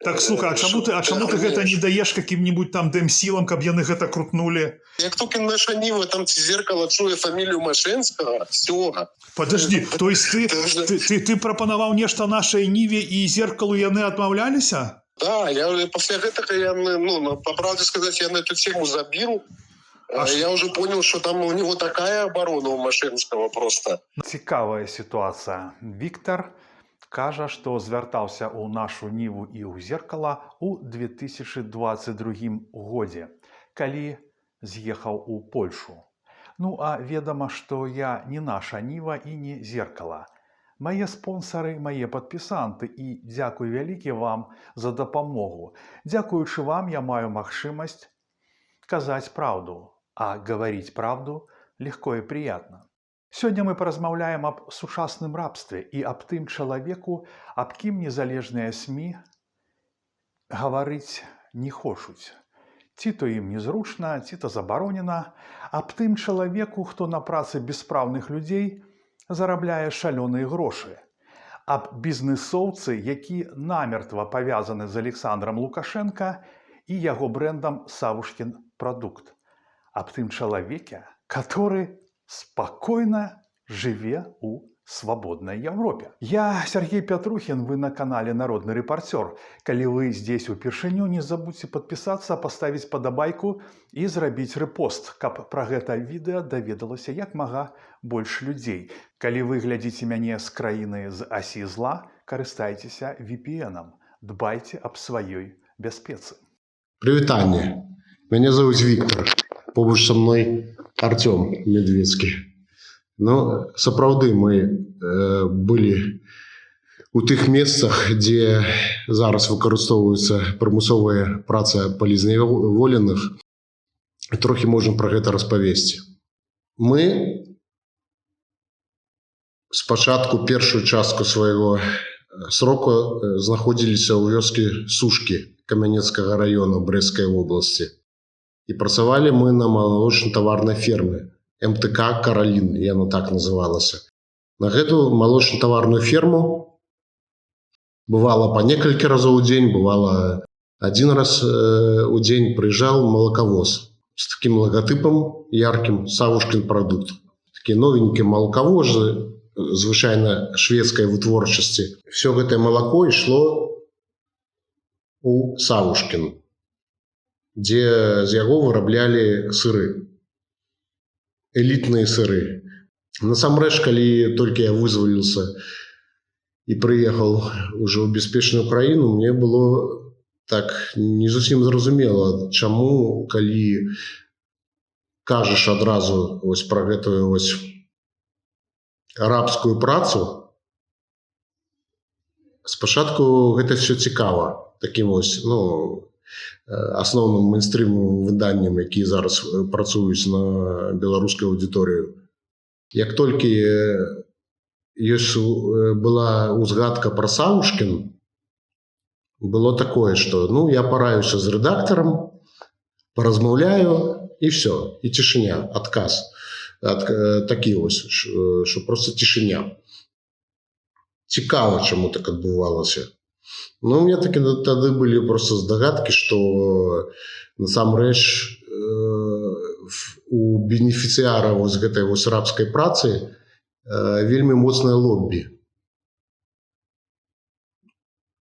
Так слухай, а чаму ты гэта не даеш каким-нибудь там дэмсілам, каб яны гэта крутнули? Як тільки наша Ніва там ці зеркало чує фамілію Машинського, все. Подожди, то есть ты прапанаваў нешта нашай Ніве і зеркалу яны адмаўляліся? Да, я после этого, по правде сказать, я на эту тему забил. Я уже понял, что там у него такая оборона у Машинского просто. Цікавая сітуацыя. Віктор кажа, што звяртаўся ў нашу Ніву і ў зеркала ў 2022 годзе, калі з'ехаў у Польшу. Ну, а ведама, што я не наша Ніва і не зеркала. Мае спонсары, мае падпісанты, і дзякуй вялікі вам за дапамогу. Дзякуючы вам я маю магчымасць казаць праўду, а гаварыць правду легко і приятно. Сёння мы паразмаўляем аб сучасным рабстве і аб тым чалавеку, аб кім незалежныя СМІ гаварыць не хочуць. Ці то ім незручна, ці то забаронена, аб тым чалавеку, хто на працы беспраўных людзей зарабляе шалёныя грошы, аб бізнесоўцы, які намертва павязаны з Александром Лукашенко і яго брэндам «Савушкін прадукт», аб тым чалавеке, который спокойно живе у свободной Европе. Я Сергей Петрухин, вы на канале Народный репортер. Коли вы здесь упершыню, не забудьте подписаться, поставить подобайку и зрабіць репост, каб про гэта відэа даведалася як мага больш людзей. Калі вы глядзіце мяне з краіны з асі зла, карыстайцеся VPN-ам. Дбайце аб сваёй бяспецы. Прывітанне. Меня зовут Виктор. Побач со мной Артем Медведский. Ну, сапраўды мы былі у тых месцах, дзе зараз выкарыстоўваецца прымусовая праца палізняволеных. Трохі можам пра гэта распавесці. Мы спачатку першую частку свайго сроку знаходзіліся ў вёскі Сушкі Камянецкага района Брэсцкай вобласці. І працавалі мы на малочна-таварнай ферме МТК «Каролин», яна так называлася. На гэту малочна-таварную ферму бывала па некалькі разоў у дзень, бывала один раз у дзень прыязджаў малакавоз з таким лагатыпам яркім «Савушкін прадукт». Такі новенькі малакавозы, звычайна шведскай вытворчасці. Все гэтае малако ішло у Савушкін, дзе з яго выраблялі сыры, элітныя сыры. Насамрэч, калі толькі я вызваліўся і прыехаў ужо ў бяспечную краіну, мне было так не зусім зразумела, чаму, калі кажаш адразу вось пра гэтую вось арабскую працу, спачатку гэта все цікава, такім вось, асноўным мейнстрымовым выданням, якія зараз працуюць на беларускую аўдыторыю. Як толькі была узгадка пра Савушкін, было такое, што я параюся з рэдактарам, паразмаўляю, і все, і цішыня, адказ. Такі вось, што проста цішыня. Цікава, чаму так адбывалася. У меня тады былі просто здагадкі, што насамрэч у бенефіцыяра вось гэтай вось рабскай працы вельмі моцнае лоббі.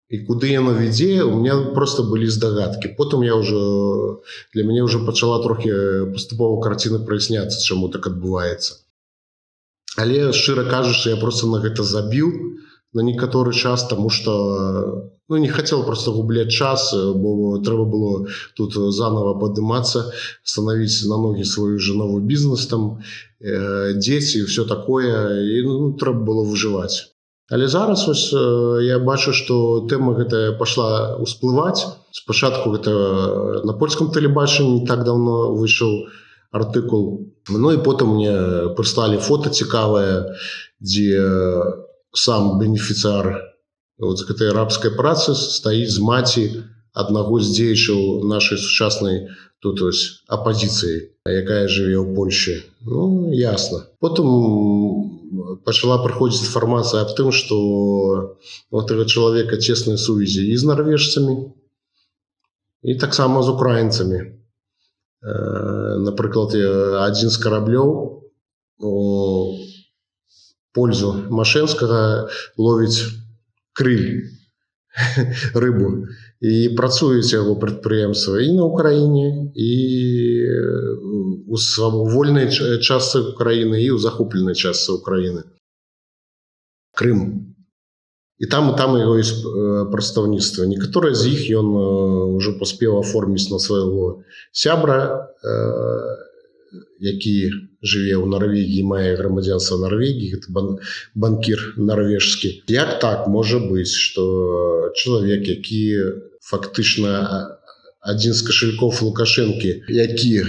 І куды яно вядзе, у меня просто былі здагадкі. Потым для мяне ўжо пачала трохі паступова карціна праясняцца, чаму так адбываецца. Але, шчыра кажучы, я просто на гэта забіў на некаторы час, таму што не хацеў просто губляць час, бо трэба было тут заново падымацца, станавіць на ногі свой уже новы бізнес, там дзеці і все такое, і трэба было выжываць. Але зараз вось я бачу, што тэма гэтая пашла ўсплываць. Спачатку гэта на польскім тэлебачанні не так даўно выйшаў артыкул. І потым мне прыслалі фота цікавае, дзе сам бенефіцыяр з гэтай арабскай працы стаіць з маці аднаго з дзеячаў нашай сучаснай тут ось апазіцыі, якая жыве ў Польшчы. Ясна. Потым пачала прыходзіць інфармацыя аб тым, што у гэтага чалавека цесныя сувязі і з нарвежцамі, і таксама з украінцамі. Напрыклад, адзін з караблёў у пользу Машэнскага ловіць крыль, рыбу, і працуюць яго прадпрыемства і на Ўкраіне, і у вольнай частцы Украіны, і ў захопленай частцы Украіны. Крым. І там яго ёсць прадстаўніцтва. Некаторыя з іх ён ўжо паспеў аформіць на свайго сябра, які жыве ў Нарвегіі, мае грамадзянства Нарвегіі, гэта банкір нарвежскі. Як так можа быць, што чалавек, які фактычна адзін з кашалькоў Лукашэнкі, які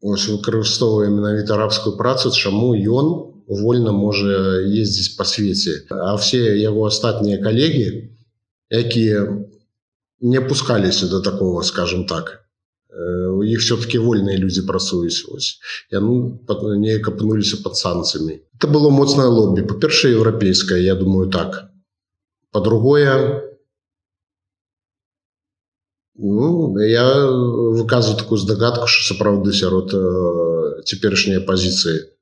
выкарыстоўвае менавіта арабскую працу, чаму ён вольна можа ездзіць па свеце, а все яго астатнія калегі, якія не пускаліся до такого, скажем так, у іх все-таки вольныя людзі працуюць, яны неяк апынуліся пад санкцыямі. Это было моцнае лоббі, па-першае, еўрапейскае, я думаю, так. Па-другое, я выказваю такую здагадку, што сапраўды сярод цяперашняй апазіцыі,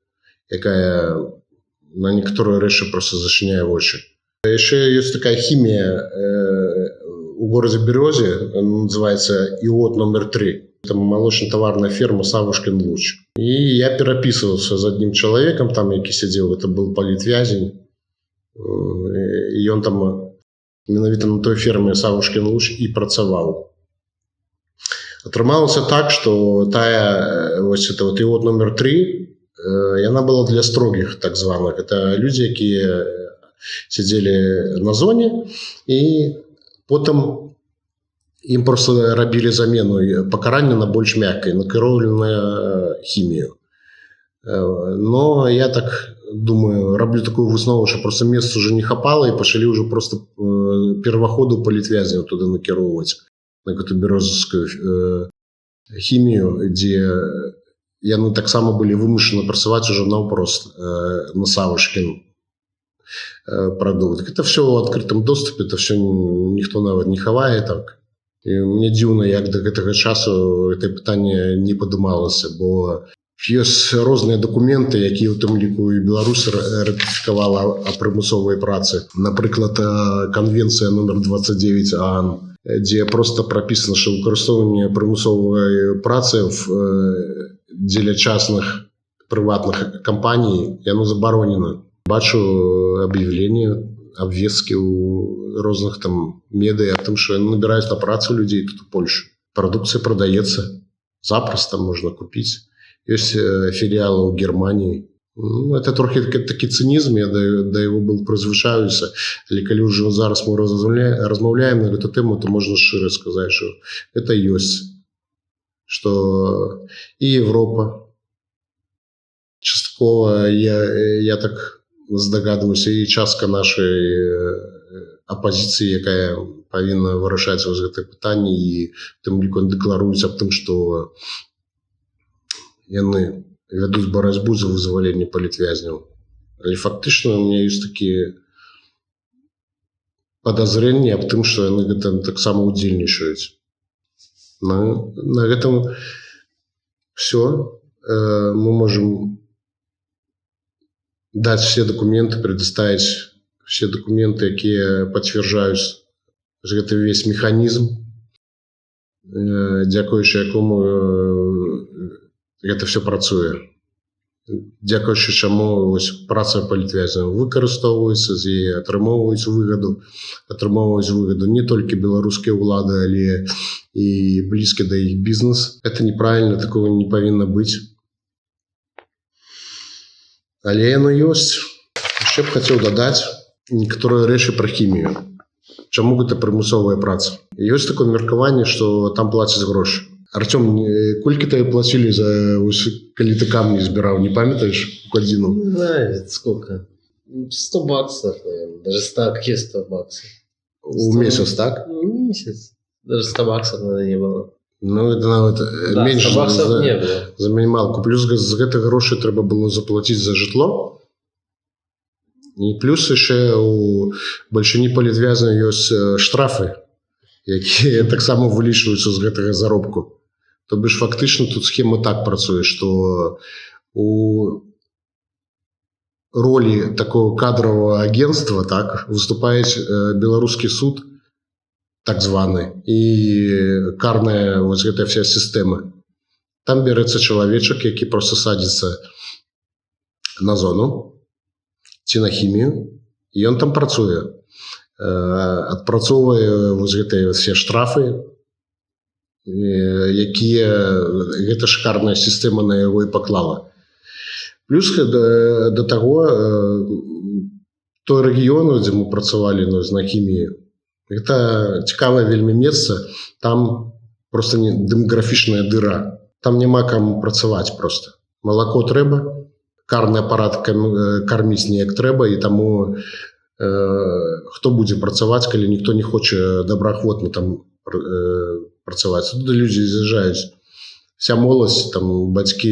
якая на некаторыя рэчы просто зачыняе вочы. Яшчэ ёсць такая хімія у горадзе Берёзе, называецца ІОТ номер 3. Там малочна-таварная ферма Савушкін Луч. І я перапісваўся з адным чалавекам, там, які сядзеў, это был палітвязень. І ён там менавіта на той ферме Савушкін Луч і працаваў. Атрымалася так, што тая, вось это вот ІОТ номер 3, яна была для строгіх, так званых. Это людзі, якія сядзелі на зоне, і потым ім просто рабілі замену пакарання на больш мяккай, накіроўленую хімію. Но я так думаю, раблю такую выснову, што просто месца уже не хапала, і пачалі ўжо просто перваходу палітвязняў туды накіроўваць, на гэту берёзаўскую хімію, дзе яны таксама былі вымушаны працаваць уже наўпрост на Савушкін прадукт. Это все ў адкрытым доступе, это все ніхто нават не хавае так. І мне дзіўна, як да гэтага часу гэта пытанне не падымалася, бо ёсць розныя дакументы, якія ў тым ліку і Беларусь ратыфікавала о прымусовай працы. Напрыклад, канвенцыя номер 29 ААН, дзе просто прапісана, што выкарыстоўванне прымусовай працы дзеля частных прыватных кампаній яно забаронена. Бачу аб'яўленне, абвесткі ў розных там медыа аб тым, што яны набіраюць на працу людзей тут у Польшы. Прадукцыя прадаецца, запросто можна купіць. Ёсць філіалы ў Германіі. Это трохі такі цынізм, я да яго был прызвычаюся, але калі ўжо зараз мы размаўляем на гэту тэму, то можна шчыра сказаць, што гэта ёсць. Што і Европа часткова, я так здагадваюся, і частка нашай апазіцыі, якая павінна вырашаць вось гэтае пытанне, і тым ліку дэкларуюць аб тым, што яны вядуць барацьбу за вызваленне палітвязняў. Але фактычна у меня ёсць такія падазрэнні аб тым, што яны гэта таксама удзельнічаюць. На гэтым все. Мы можем дать все документы, предоставить все документы, якія пацвярджаюць гэты весь механізм, дзякуючы якому гэта все працуе. Дзякуючы чаму праца палітвязняў выкарыстоўваецца, з яе атрымоўваюць выгаду не толькі беларускія ўлады, але і блізкі да іх бізнес. Это неправільна, такого не павінна быць. Але яно ёсць. Яшчэ б хацеў дадаць некаторыя рэчы пра хімію. Чаму гэта прымусовая праца? Ёсць такое меркаванне, што там плацяць грошы. Артём, колькі тебе платили за, коли ты камни избирал, не памятаешь, годину? Не знаю, сколько. 100 баксов, наверное. Даже 100, какие 100 баксов? В месяц, так? Месяц. Даже 100 баксов, наверное, не было. Ну, это да, меньше 100 баксов не было. За минималку. Плюс за гэта гроши трэба было заплатить за житло. І плюс яшчэ у бальшыні палітвязняў ёсць штрафы, якія таксама вылічваюцца з гэтага заробку. То бишь фактычна тут схема так працуе, што у ролі такого кадрового агентства так выступае беларускі суд, так званы, і карная вось гэтая вся сістэма. Там бярэцца чалавечак, які проста садзіцца на зону ці на хімію, і ён там працуе, адпрацоўвае вось гэтыя все штрафы, якія гэта шикарная сістэма на яго і паклала. Плюс да таго, той рэгіён, дзе мы працавалі на хіміі, гэта цікавае вельмі месца, там просто дэмаграфічная дыра, там няма каму працаваць просто. Малако трэба, карны апарат карміць неяк трэба, і таму хто будзе працаваць, калі ніхто не хоча добраахвотна там працаваць. Туды людзі з'язджаюць. Вся моладзь, там бацькі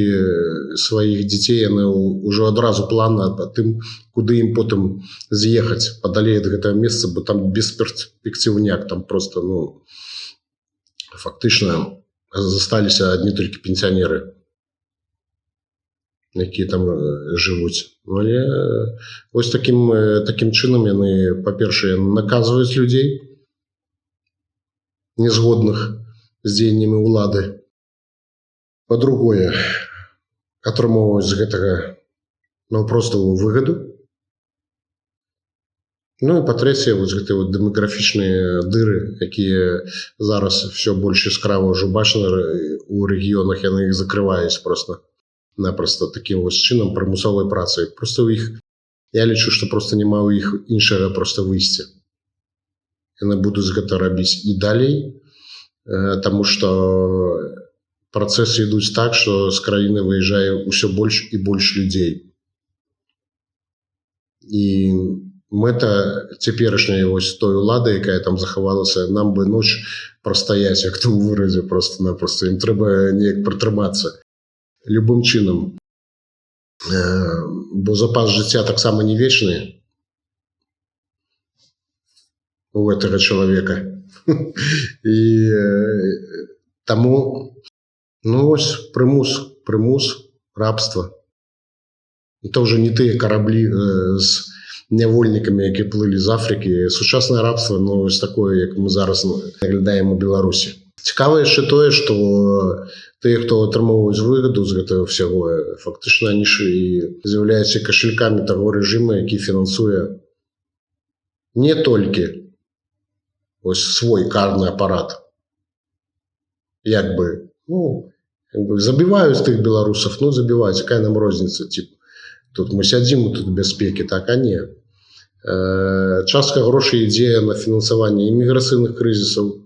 сваіх дзяцей, яны ўжо адразу планы аб тым, куды ім потым з'ехаць падалей ад гэтага месца, бо там бесперспектыўняк, там просто, ну, фактычна засталіся адні толькі пенсіянеры, якія там жывуць. Але вось такім чынам яны, па-першае, наказваюць людзей, незгодных з дзеяннямі ўлады. Па-другое, атрымоўваюць з гэтага наўпростую выгаду. Ну і па-трэцяе, вось гэтыя вот дэмаграфічныя дыры, якія зараз все больш яскрава ўжо бачны у рэгіёнах, яны іх закрываюць просто-напросто такім вось чынам прымусовай працай. Просто ў іх, я лічу, што просто няма ў іх іншага просто выйсця. Яны будуць гэта рабіць і далей, таму што працэсы ідуць так, што з краіны выязджае ўсё больш і больш людзей. І мэта цяперашняй вось той улады, якая там захавалася, нам бы ноч прастаяць, як то ў выразе просто-напросто. Ім трэба неяк прытрымацца любым чынам. Бо запас жыцця таксама не вечны у гэтага чалавека. І таму, ну вось, прымус, рабства. Это ўжо не тыя караблі з нявольнікамі, якія плылі з Афрыкі. Сучаснае рабства, ну, вось такое, як мы зараз наглядаем у Беларусі. Цікава яшчэ тое, што тыя, хто атрымоўваюць выгаду з гэтага ўсяго, фактычна они ж і з'яўляюцца кашалькамі таго рэжыма, які фінансуе не толькі ось свой карны апарат. Як бы, ну, забіваюць тых беларусаў, ну, забіваюць, якая нам розніца, типа. Тут мы сядзім, тут бяспекі, так, а не. Частка грошай ідзе на фінансаванне іміграцыйных крызісаў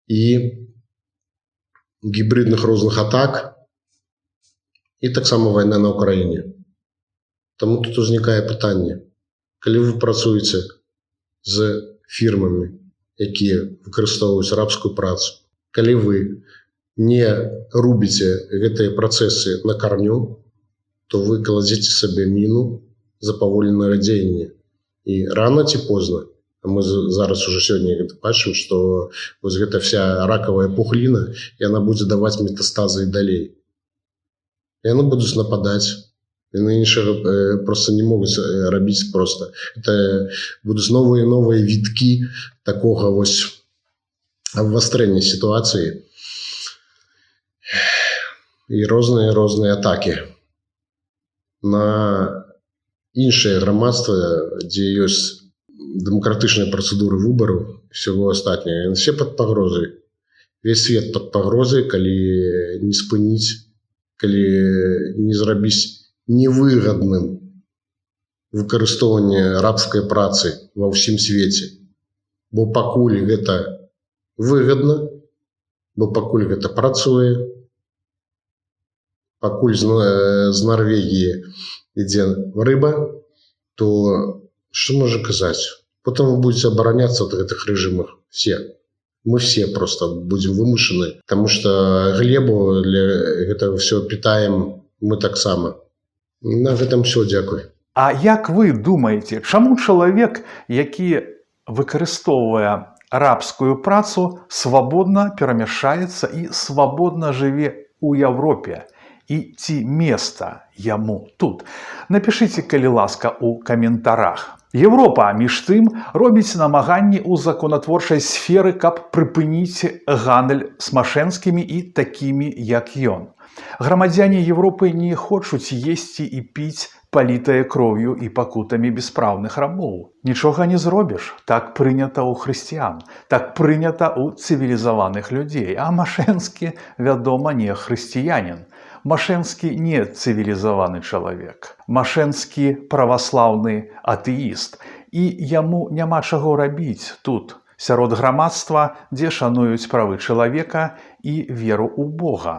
і гібридных розных атак, і таксама вайна на Ўкраіне. Таму тут узнікае пытанне. Калі вы працуеце з фірмамі, якія выкарыстоўваюць рабскую працу, калі вы не рубіце гэтыя працэсы на карню, то вы кладзеце сабе міну за паволенае дзеянне. І рана ці позна, а мы зараз уже сёння гэта бачым, што вось гэта вся ракавая пухліна, яна будзе даваць метастазы і далей. Яны будуць нападаць, яны іншага просто не могуць рабіць просто. Это будуць новыя і новыя віткі такога вось абвастрэння сітуацыі і розныя атакі на іншае грамадства, дзе ёсць дэмакратычныя працэдуры выбараў, всего астатняга. Все пад пагрозай. Весь свет пад пагрозай, калі не спыніць, калі не зрабіць невыгадным выкарыстоўванне рабскай працы ва ўсім свеце. Бо пакуль гэта выгадна, бо пакуль гэта працуе, пакуль з Норвегіі ідзе рыба, то што можа казаць? Потым вы будете абараняцца ад гэтых рэжымах. Все. Мы все просто будем вымушаны, таму што глебу для гэтага ўсё пітаем мы таксама. На гэтым ўсё, дзякуй. А як вы думаеце, чаму чалавек, які выкарыстоўвае рабскую працу, свабодна перамяшаецца і свабодна жыве ў Европе? І ці месца яму тут? Напішыце, калі ласка, у каментарах. Еўропа, між тым, робіць намаганні ў законатворчай сферы, каб прыпыніць гандаль з машэнскімі і такімі, як ён. Грамадзяне Еўропы не хочуць есці і піць палітае кроўю і пакутамі беспраўных рабоў. Нічога не зробіш. Так прынята ў хрысціян, так прынята ў цывілізаваных людзей. А Машэнскі, вядома, не хрысціянін. Машэнскі не цывілізаваны чалавек. Машэнскі праваслаўны атэіст. І яму няма чаго рабіць тут, сярод грамадства, дзе шануюць правы чалавека і веру ў Бога.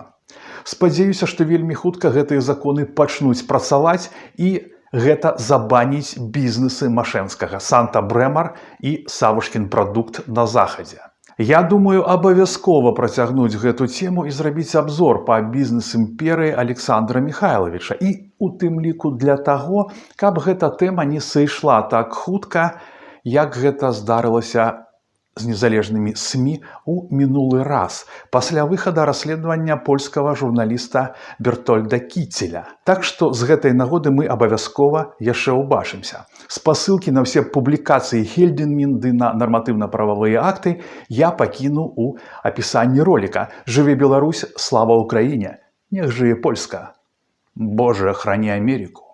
Спадзяюся, што вельмі хутка гэтыя законы пачнуць працаваць і гэта забаніць бізнесы Машэнскага, Санта-Брэмар і Савушкін прадукт на захадзе. Я думаю, абавязкова працягнуць гэту тему і зрабіць абзор па бізнес-імперыі Александра Михайловича. І у тым ліку для таго, каб гэта тэма не сышла так хутка, як гэта здарылася з незалежнымі СМІ ў мінулы раз, пасля выхада расследавання польскага журналіста Бертольда Кіцеля. Так што з гэтай нагоды мы абавязкова яшчэ ўбачымся. Спасылкі на ўсе публікацыі Хельденмінды на нарматыўна-прававыя акты я пакіну ў апісанні роліка. Жыве Беларусь, слава Украіне! Нех жыве Польска! Боже, храни Америку!